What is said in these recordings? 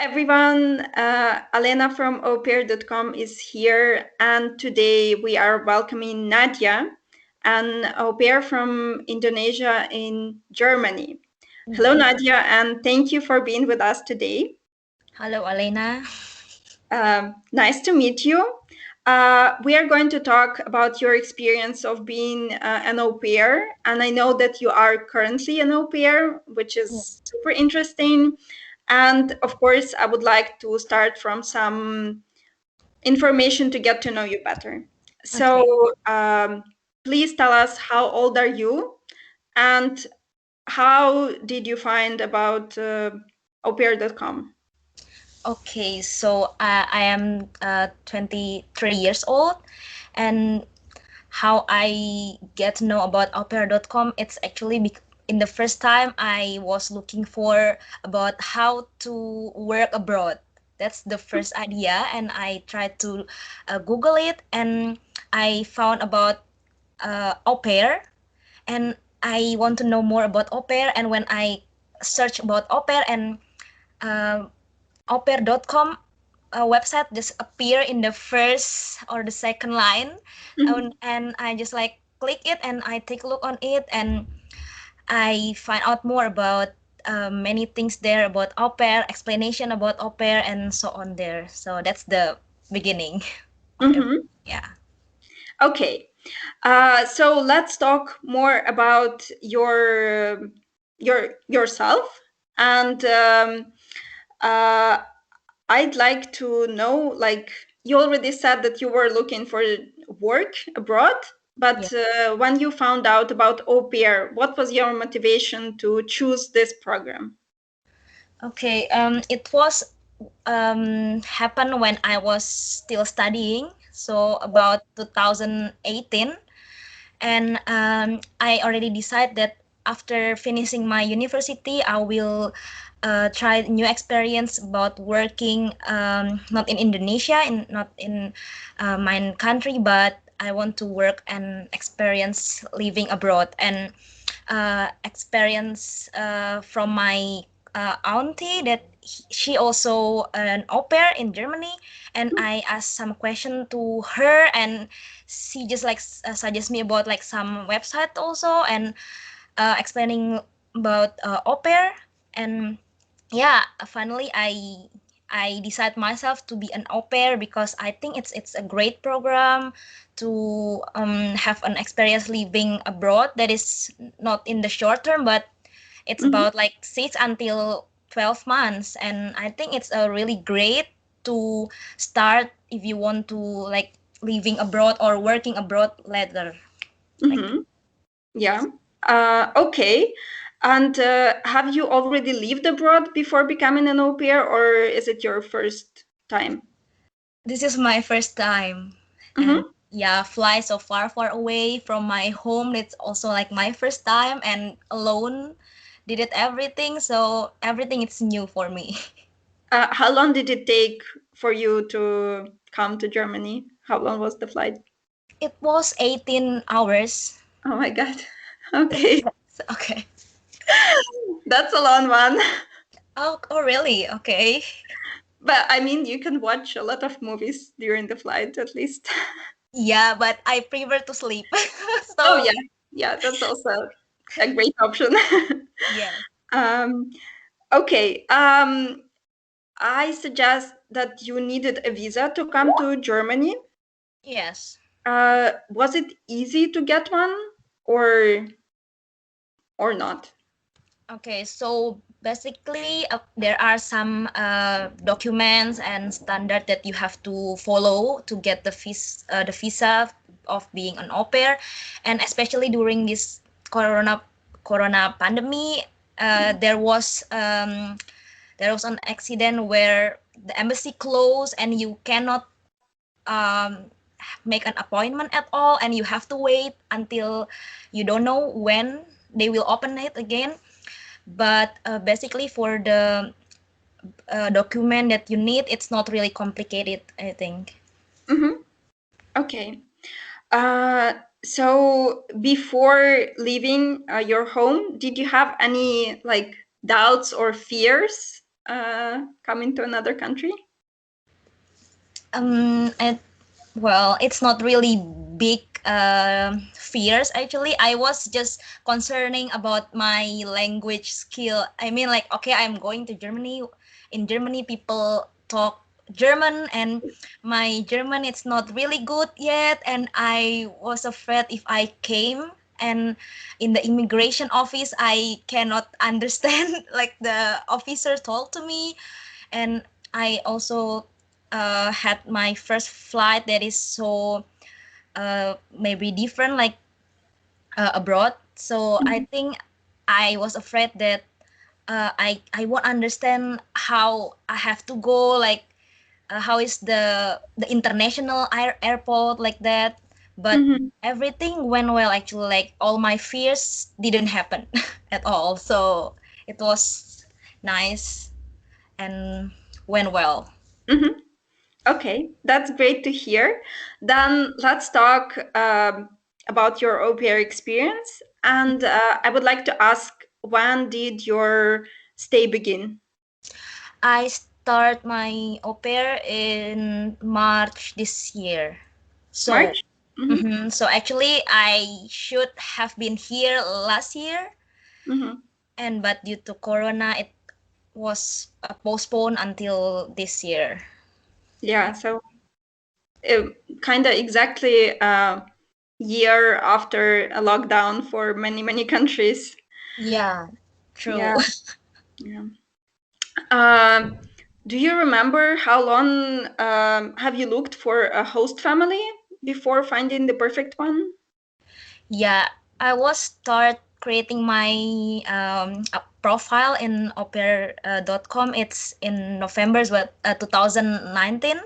everyone. Alena from aupair.com is here, and today we are welcoming Nadia, an au pair from Indonesia in Germany. Hello, Nadia, and thank you for being with us today. Hello, Alena. Nice to meet you. We are going to talk about your experience of being an au pair, and I know that you are currently an au pair, which is super interesting. And of course, I would like to start from some information to get to know you better. So, please tell us, how old are you, and how did you find about aupair.com? Okay, so I am 23 years old, and how I get to know about aupair.com, it's actually in the first time I was looking for about how to work abroad. That's the first idea, and I tried to Google it, and I found about au pair, and I want to know more about au pair. And when I search about au pair and uh, aupair.com website just appear in the first or the second line, and I just like click it and I take a look on it, and I find out more about many things there about au pair, explanation about au pair, and so on there. So that's the beginning of everything. Yeah. Okay, so let's talk more about yourself, and I'd like to know, like, you already said that you were looking for work abroad, but when you found out about au pair, what was your motivation to choose this program? Okay, it was happened when I was still studying, so about 2018, and I already decided that after finishing my university, I will try new experience about working, not in Indonesia, not in my country, but I want to work and experience living abroad, and experience from my auntie that she also an au pair in Germany, and I asked some question to her, and she just like suggest me about like some website also, and explaining about au pair, and yeah, finally I decide myself to be an au pair because I think it's a great program to have an experience living abroad that is not in the short term, but it's about like 6 until 12 months, and I think it's a really great to start if you want to like living abroad or working abroad later. Like Yeah. Okay. And have you already lived abroad before becoming an au pair, or is it your first time? this is my first time, and yeah, fly so far away from my home. It's also like my first time, and alone did it everything, so everything is new for me. How long did it take for you to come to Germany? How long was the flight? It was 18 hours. Oh my God. Okay. Okay. That's a long one. Oh, really? Okay. But I mean, you can watch a lot of movies during the flight at least. Yeah, but I prefer to sleep. Oh, So yeah. Yeah, that's also a great option. yeah. um, okay. I suggest that you needed a visa to come to Germany. Yes. Was it easy to get one, or not? Okay, so basically, there are some documents and standard that you have to follow to get the visa of being an au pair, and especially during this corona pandemic, there was an accident where the embassy closed and you cannot um, make an appointment at all, and you have to wait until you don't know when they will open it again. But basically for the document that you need, it's not really complicated, I think. Okay. Uh, so before leaving your home, did you have any like doubts or fears? coming to another country? It, well, it's not really big fears actually. I was just concerning about my language skill. I mean, like, okay, I'm going to Germany. In Germany, people talk German, and my German it's not really good yet. And I was afraid if I came and in the immigration office, I cannot understand like the officer talk to me. And I also had my first flight that is so maybe different, like abroad. So I Mhm. think I was afraid that I won't understand how I have to go, like how is the international airport like that. But Mhm. everything went well actually. Like all my fears didn't happen at all. So it was nice and went well. Mhm. Okay, that's great to hear. Then let's talk about your au pair experience. And I would like to ask, when did your stay begin? I start my au pair in March this year. So, March? Mm-hmm. so actually, I should have been here last year, Mm-hmm. and but due to Corona, it was postponed until this year. Yeah, so kind of exactly a year after a lockdown for many, many countries. Yeah, true. Yeah. Yeah. Um, do you remember how long have you looked for a host family before finding the perfect one? Yeah, I was start creating my profile in au pair.com. It's in November 2019.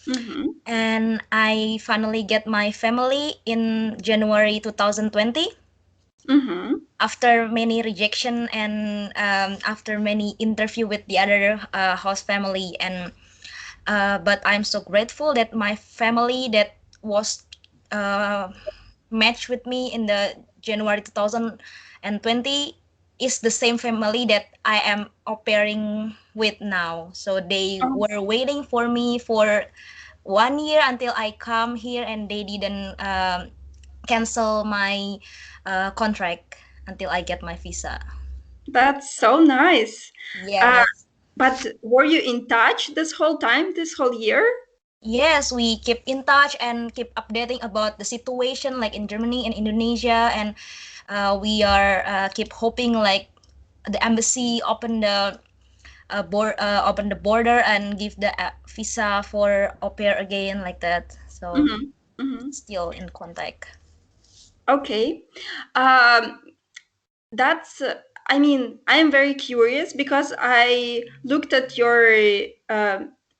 Mm-hmm. And I finally get my family in January 2020 Mm-hmm. after many rejection and after many interview with the other host family. And but I'm so grateful that my family that was uh, matched with me in the January 2020 is the same family that I am au pairing with now. So they Oh, were waiting for me for 1 year until I come here, and they didn't cancel my contract until I get my visa. that's so nice. Uh, Yes. but were you in touch this whole time, this whole year? Yes, we keep in touch and keep updating about the situation like in Germany and Indonesia, and we are keep hoping like the embassy open the border and give the visa for au pair again like that. So Mm-hmm. Mm-hmm. still in contact. Okay. Um, that's I mean, I am very curious because I looked at your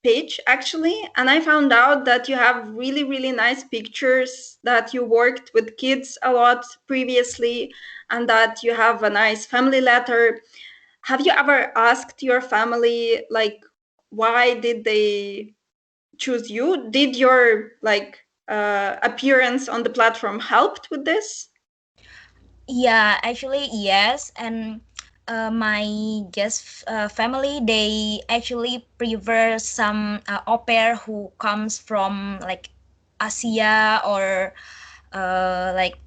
page actually, and I found out that you have really, really nice pictures, that you worked with kids a lot previously, and that you have a nice family letter. Have you ever asked your family, like, why did they choose you? Did your like appearance on the platform helped with this? Yeah, actually, yes. And my guest family, they actually prefer some au pair who comes from like Asia or like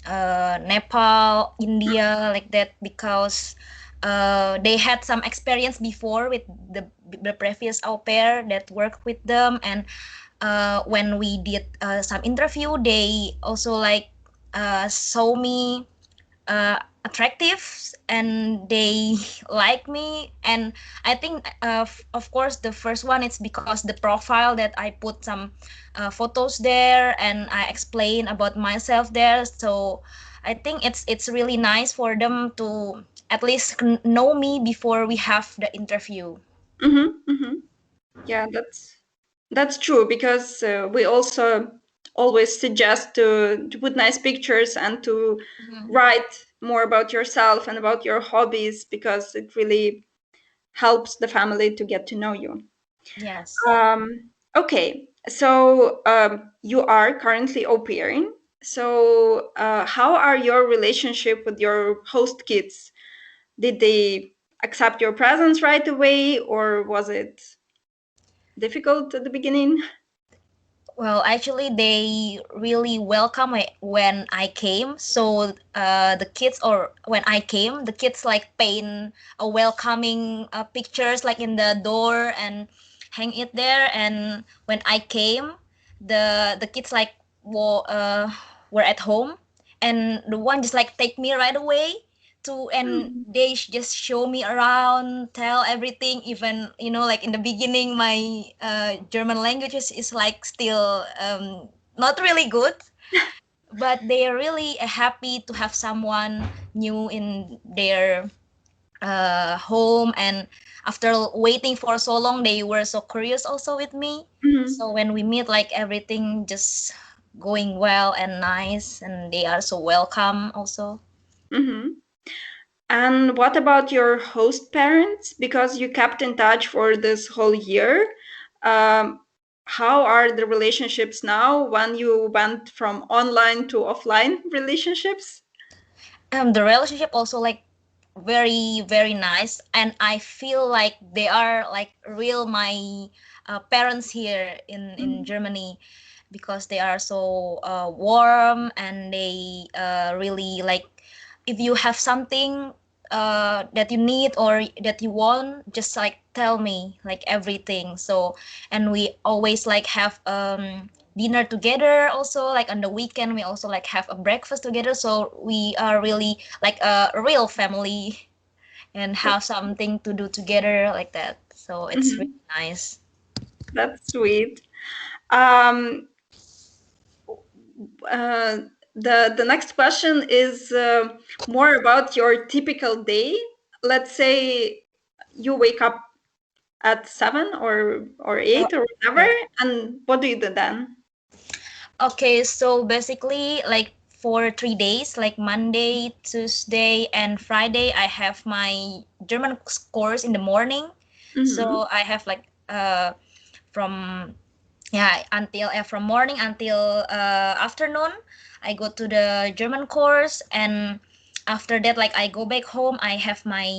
Nepal, India, like that, because they had some experience before with the previous au pair that worked with them. And when we did some interview, they also like saw me attractive, and they like me. And I think of course the first one it's because the profile that I put some photos there and I explain about myself there. So I think it's really nice for them to at least know me before we have the interview. Mm-hmm, mm-hmm. Yeah, that's true because we also always suggest to put nice pictures and to Mhm. write more about yourself and about your hobbies because it really helps the family to get to know you. Yes. Okay, so you are currently au pairing. So how are your relationship with your host kids? Did they accept your presence right away, or was it difficult at the beginning? Well, actually, they really welcome me when I came. So the kids, or when I came, the kids like paint a welcoming pictures like in the door and hang it there. And when I came, the kids like were at home, and the one just like take me right away to, and Mm. they just show me around, tell everything. Even, like in the beginning, my German language is like still not really good, but they are really happy to have someone new in their home. And after waiting for so long, they were so curious also with me. Mhm. So when we meet, like everything just going well and nice, and they are so welcome also. Mhm. And what about your host parents? Because you kept in touch for this whole year. Um, how are the relationships now when you went from online to offline relationships? The relationship also like very very nice, and I feel like they are like real my parents here in Mhm. Germany, because they are so warm, and they really like, if you have something that you need or that you want, just like tell me like everything. So, and we always like have dinner together also, like on the weekend we also like have a breakfast together. So we are really like a real family, and have something to do together like that. So it's really Mhm. nice. That's sweet. Um, uh, the next question is more about your typical day. Let's say you wake up at 7 or Oh, 8 or whatever, okay. and what do you do then? Okay, so basically, like for 3 days, like Monday, Tuesday, and Friday, I have my German course in the morning. Mm-hmm. So I have like from, yeah, until from morning until afternoon, I go to the German course. And after that, like I go back home, I have my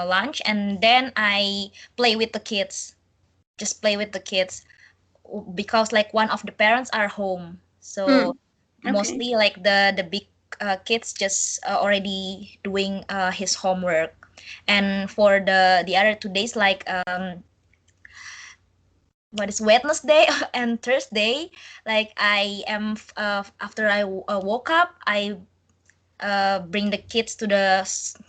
lunch, and then I play with the kids. Just play with the kids, because like one of the parents are home. So Mm. Okay. mostly like the big kids just already doing his homework. And for the other 2 days, like what is Wednesday and Thursday, like I am after I woke up, I bring the kids to the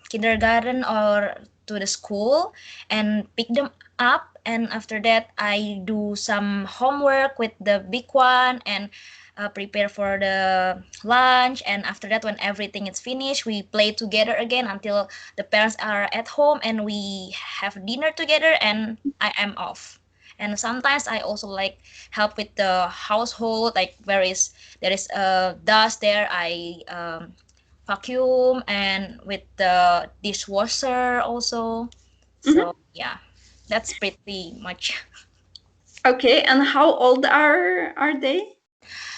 kindergarten or to the school, and pick them up. And after that, I do some homework with the big one, and prepare for the lunch. And after that, when everything is finished, we play together again until the parents are at home, and we have dinner together, and I am off. And sometimes I also like help with the household, like there is dust there, I vacuum, and with the dishwasher also. Mm-hmm. So yeah, that's pretty much. Okay. And how old are they?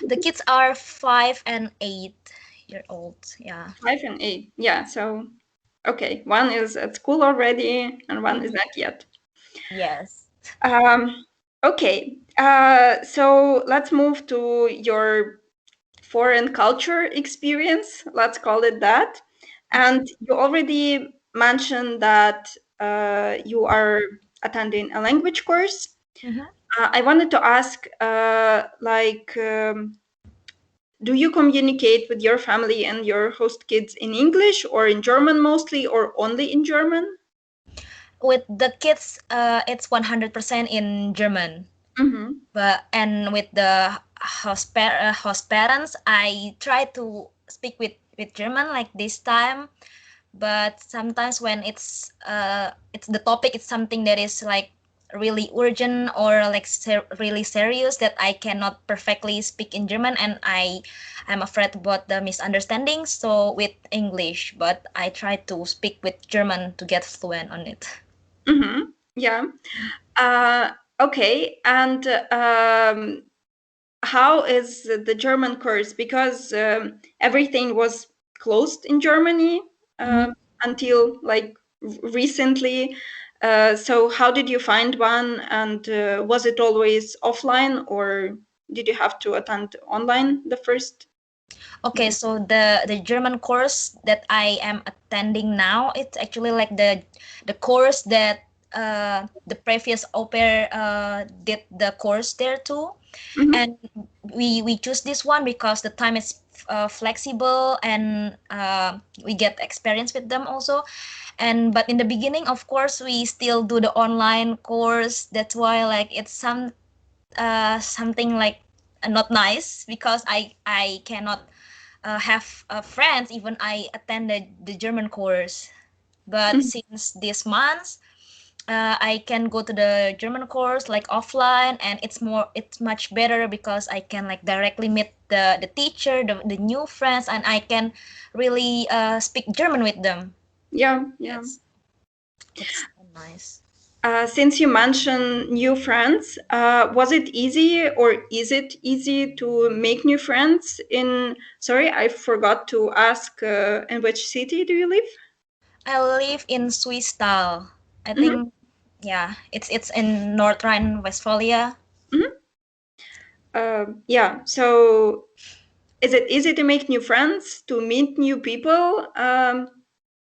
The kids are 5 and 8 year old. Yeah. 5 and 8. Yeah. So okay, one is at school already, and one is Mhm. not yet. Yes. Okay. So let's move to your foreign culture experience. Let's call it that. Okay. And you already mentioned that you are attending a language course. Mhm. I wanted to ask, do you communicate with your family and your host kids in English or in German mostly, or only in German? With the kids, it's 100% in German. Mm-hmm. But and with the host parents, I try to speak with German like this time. But sometimes when it's the topic, it's something that is like really urgent, or like really serious, that I cannot perfectly speak in German, and I'm afraid about the misunderstandings, so with English. But I try to speak with German to get fluent on it. Mm-hmm. Yeah. Uh, okay. And how is the German course? Because everything was closed in Germany Mhm. until like recently. So how did you find one, and was it always offline, or did you have to attend online the first? Okay, so the German course that I am attending now, it's actually like the course that the previous au pair did the course there too. Mm-hmm. And we choose this one because the time is flexible, and we get experience with them also. And but in the beginning, of course, we still do the online course. That's why like it's something like not nice, because I cannot have friends even I attended the German course. But Mm-hmm. since this month, I can go to the German course like offline, and it's much better because I can like directly meet the teacher, the new friends, and I can really speak German with them. Yeah, yeah. Yes, it's nice. Since you mentioned new friends, was it easy, or is it easy to make new friends in? Sorry, I forgot to ask. In which city do you live? I live in Swiss style. I Mm-hmm. think, yeah, it's in North Rhine-Westphalia. Mm-hmm. Yeah. So, is it easy to make new friends, to meet new people?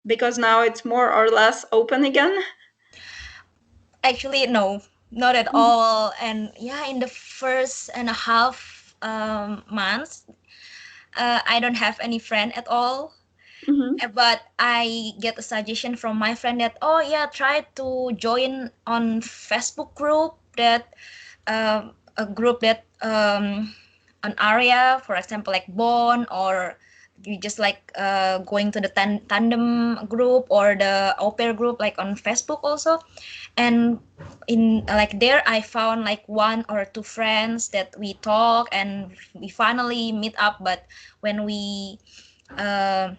Because now it's more or less open again. Actually, no, not at all. And yeah, in the first and a half months, I don't have any friend at all. Mm-hmm. But I get a suggestion from my friend that, oh yeah, try to join on Facebook group that a group that an area, for example, like Bond, or you just like going to the tandem group or the au pair group like on Facebook also. And in like there I found like one or two friends that we talk and we finally meet up. But when we uh,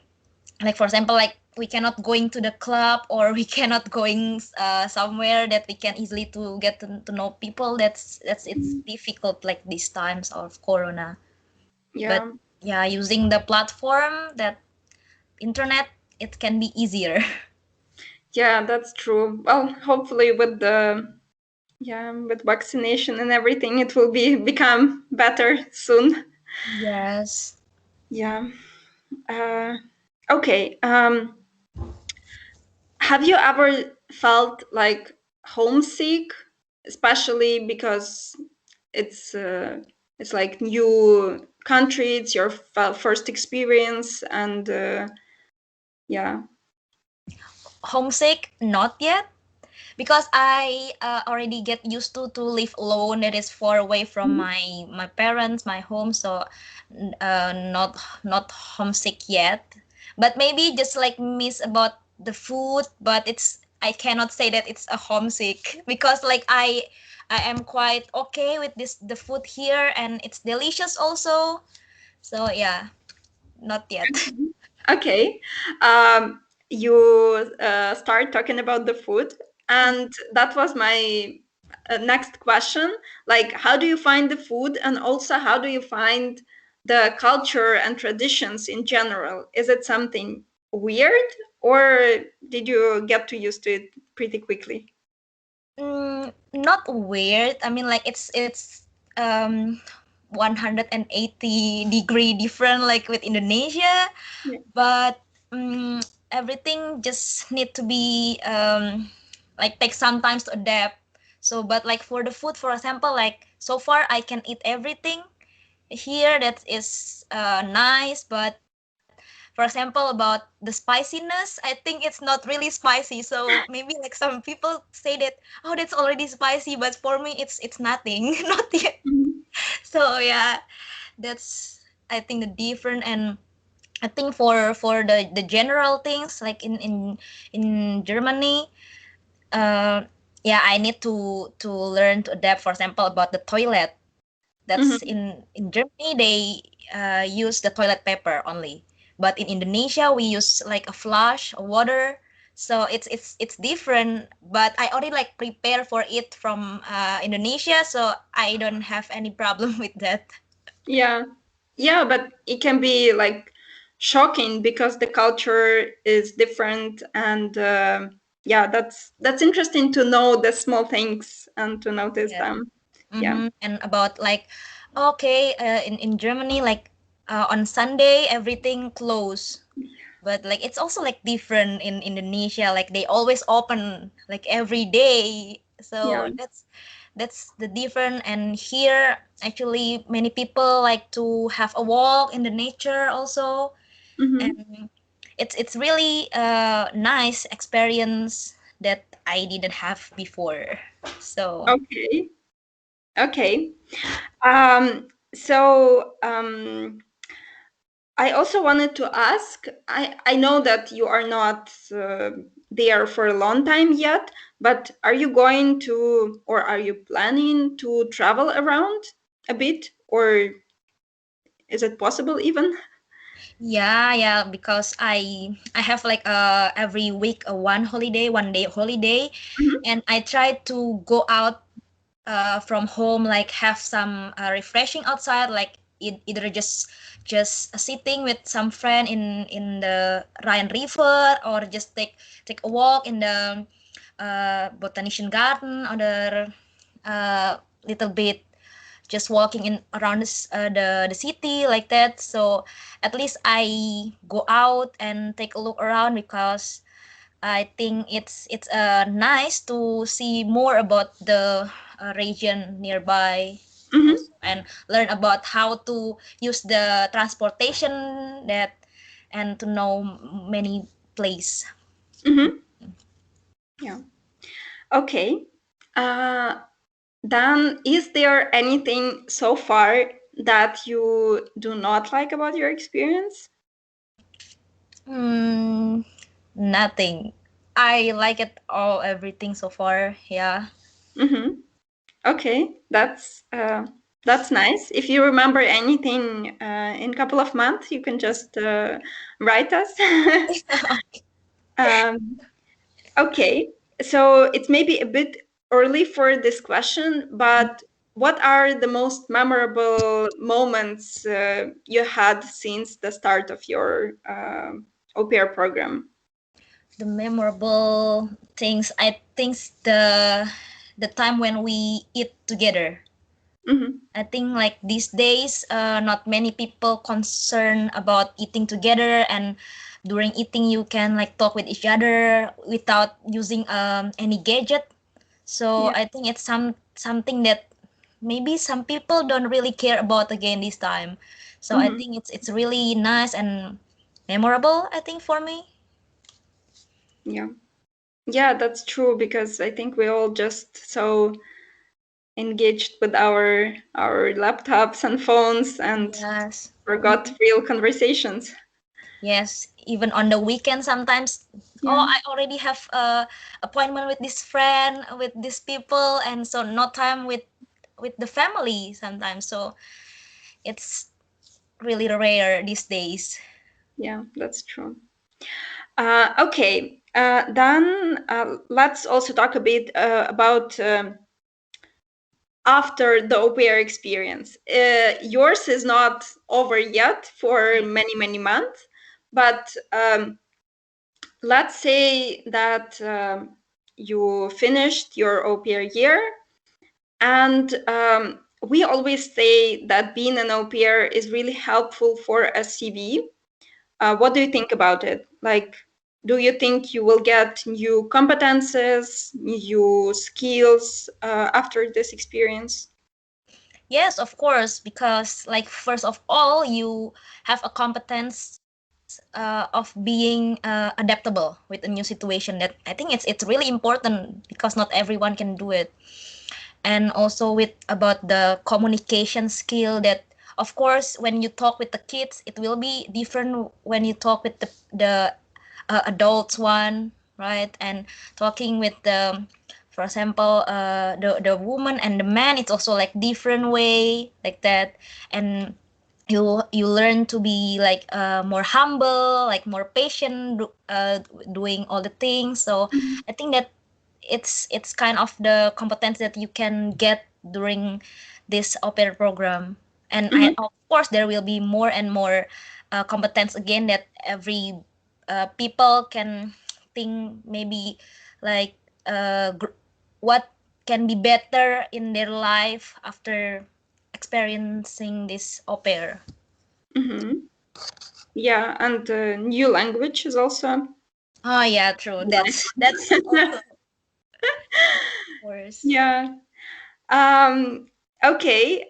like for example, like we cannot going to the club, or we cannot going somewhere that we can easily to get to know people, that's it's difficult like these times of corona. But Yeah. yeah, using the platform that internet, it can be easier. Yeah, that's true. Well, hopefully with the, yeah, with vaccination and everything, it will become better soon. Yes. Yeah. Uh, okay. Have you ever felt like homesick, especially because it's uh, it's like new country, it's your first experience, and yeah. Homesick, not yet, because I already get used to live alone, that is far away from Mhm. my parents, my home. So not homesick yet, but maybe just like miss about the food. But it's, I cannot say that it's a homesick because like I am quite okay with this the food here, and it's delicious also. So yeah, not yet. Okay. Um, you start talking about the food, and that was my next question. Like, how do you find the food, and also how do you find the culture and traditions in general? Is it something weird, or did you get to used to it pretty quickly? Not weird. I mean, like it's 180-degree different like with Indonesia, Yeah. but um, everything just need to be like take some time to adapt. So, but like for the food, for example, like so far I can eat everything here that is nice. But for example, about the spiciness, I think it's not really spicy. So maybe like some people say that, oh, that's already spicy, but for me it's nothing. Not yet. Mhm. So yeah, that's, I think, the different. And I think for the general things like in Germany, uh yeah, I need to learn to adapt. For example, about the toilet, that's Mhm. in Germany they use the toilet paper only, but in Indonesia we use like a flush, a water. So it's different, but I already like prepare for it from Indonesia, so I don't have any problem with that. Yeah. Yeah, but it can be like shocking because the culture is different, and Yeah, that's interesting to know the small things and to notice Yeah. them. Yeah. Mm-hmm. And about like, okay, in Germany, like on Sunday everything closed, but like it's also like different in Indonesia. Like they always open like every day. So Yeah. that's the different. And here actually many people like to have a walk in the nature also, Mm-hmm. and it's really a nice experience that I didn't have before. So Okay. Okay. So I also wanted to ask, I know that you are not there for a long time yet, but are you going to, or are you planning to travel around a bit, or is it possible even? yeah, yeah, because I have like every week a one day holiday, Mhm. and I try to go out from home, like have some refreshing outside, like either just sitting with some friend in the Rhine River, or just take a walk in the botanical garden, or little bit just walking in around the city like that. So at least I go out and take a look around, because I think it's nice to see more about the region nearby Mhm. also, and learn about how to use the transportation that, and to know many place. Mhm. Yeah. Okay. Uh, then, is there anything so far that you do not like about your experience? Hmm, nothing. I like it all, everything so far. Yeah. Mm-hmm. Okay, that's nice. If you remember anything in a couple of months, you can just write us. um, okay, so it's maybe a bit early for this question, but what are the most memorable moments you had since the start of your au pair program? The memorable things, I think the time when we eat together. Mm-hmm. I think like these days, not many people concern about eating together, and during eating you can like talk with each other without using any gadget. So Yeah. I think it's something that maybe some people don't really care about again this time. So I Mm-hmm. think it's really nice and memorable, I think, for me. Yeah. Yeah, that's true because I think we all just so engaged with our laptops and phones and Yes. forgot Mhm. real conversations. Yes, even on the weekend sometimes. Oh, Yeah. I already have a appointment with this friend, with these people, and so no time with the family sometimes. So it's really rare these days. Yeah, that's true. Okay, then let's also talk a bit about after the au pair experience. Yours is not over yet for Yeah. many, many months, but let's say that you finished your au pair year, and we always say that being an au pair is really helpful for a CV. What do you think about it? Like, do you think you will get new competences, new skills after this experience? Yes, of course, because like first of all, you have a competence of being adaptable with a new situation. That I think it's really important, because not everyone can do it. And also with about the communication skill, that of course when you talk with the kids it will be different when you talk with the adults one, right? And talking with the, for example, the woman and the man, it's also like different way like that. And you learn to be like more humble, like more patient, doing all the things. So Mhm. I think that it's kind of the competence that you can get during this opera program. And I, Mhm. of course, there will be more and more competence again, that every people can think maybe like what can be better in their life after experiencing this au pair. Mm-hmm. Yeah, and new language is also Oh yeah, true. nice. That's also of course. Yeah. Um, okay.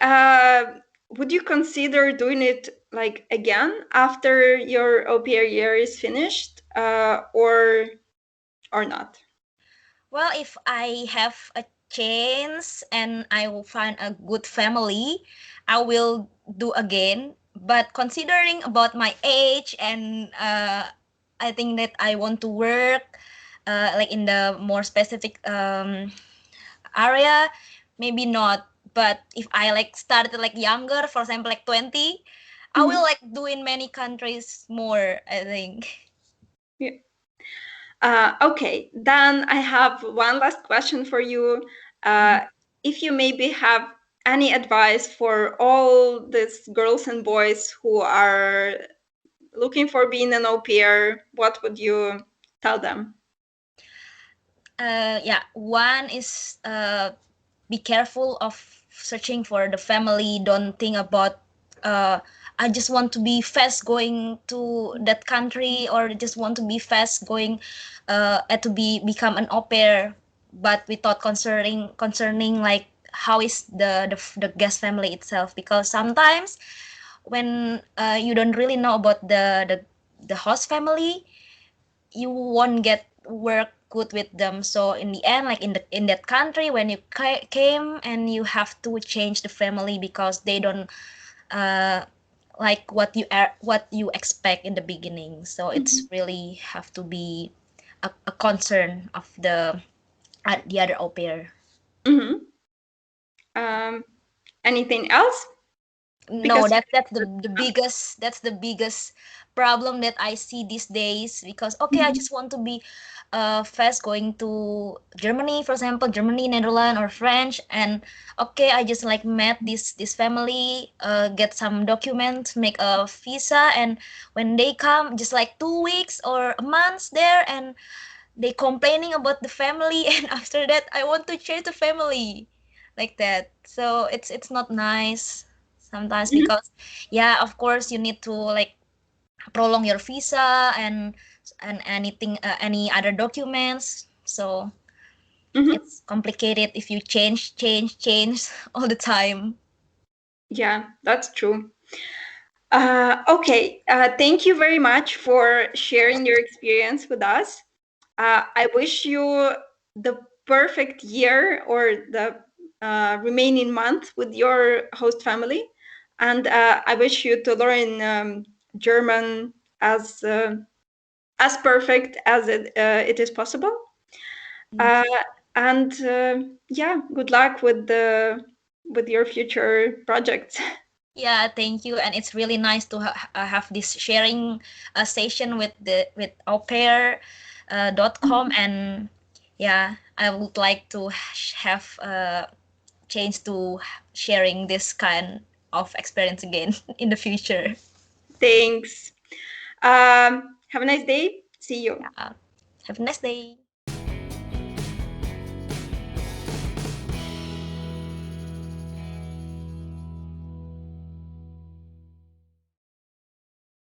Would you consider doing it like again after your au pair year is finished, or not? Well, if I have a chance and I will find a good family, I will do again. But considering about my age and I think that I want to work like in the more specific area, maybe not. But if I like started like younger, for example, like 20, I will Mhm. like do in many countries more, I think. Yeah. Okay, then I have one last question for you. Uh, if you maybe have any advice for all these girls and boys who are looking for being an au pair, what would you tell them? Yeah, one is be careful of searching for the family. Don't think about uh I just want to be fast going to that country, or just want to be fast going to be become an au pair, but without concerning like how is the guest family itself, because sometimes when you don't really know about the host family, you won't get work good with them. So in the end, like in that country, when you came and you have to change the family because they don't uh like what you expect in the beginning. So it's Mhm. really have to be a concern of the other au pair. Mhm. Um, Anything else? No, Because that's the biggest problem that I see these days, because okay, I Mhm. just want to be first going to Germany, for example, Germany, Netherlands, or French, and okay, I just like met this family, get some documents, make a visa, and when they come just like 2 weeks or a month there, and they complaining about the family and after that I want to change the family like that. So it's not nice sometimes, Mhm. because yeah, of course you need to like prolong your visa and anything any other documents. So Mhm. it's complicated if you change all the time. Yeah, that's true. Okay, thank you very much for sharing your experience with us. I wish you the perfect year or the remaining month with your host family, and I wish you to learn German as perfect as it is possible. Thank Uh, you. and yeah, good luck with your future projects. Yeah, thank you. And it's really nice to have this sharing session with au pair .com. And yeah, I would like to have change to sharing this kind of experience again in the future. Thanks. Have a nice day. See you. Yeah. Have a nice day.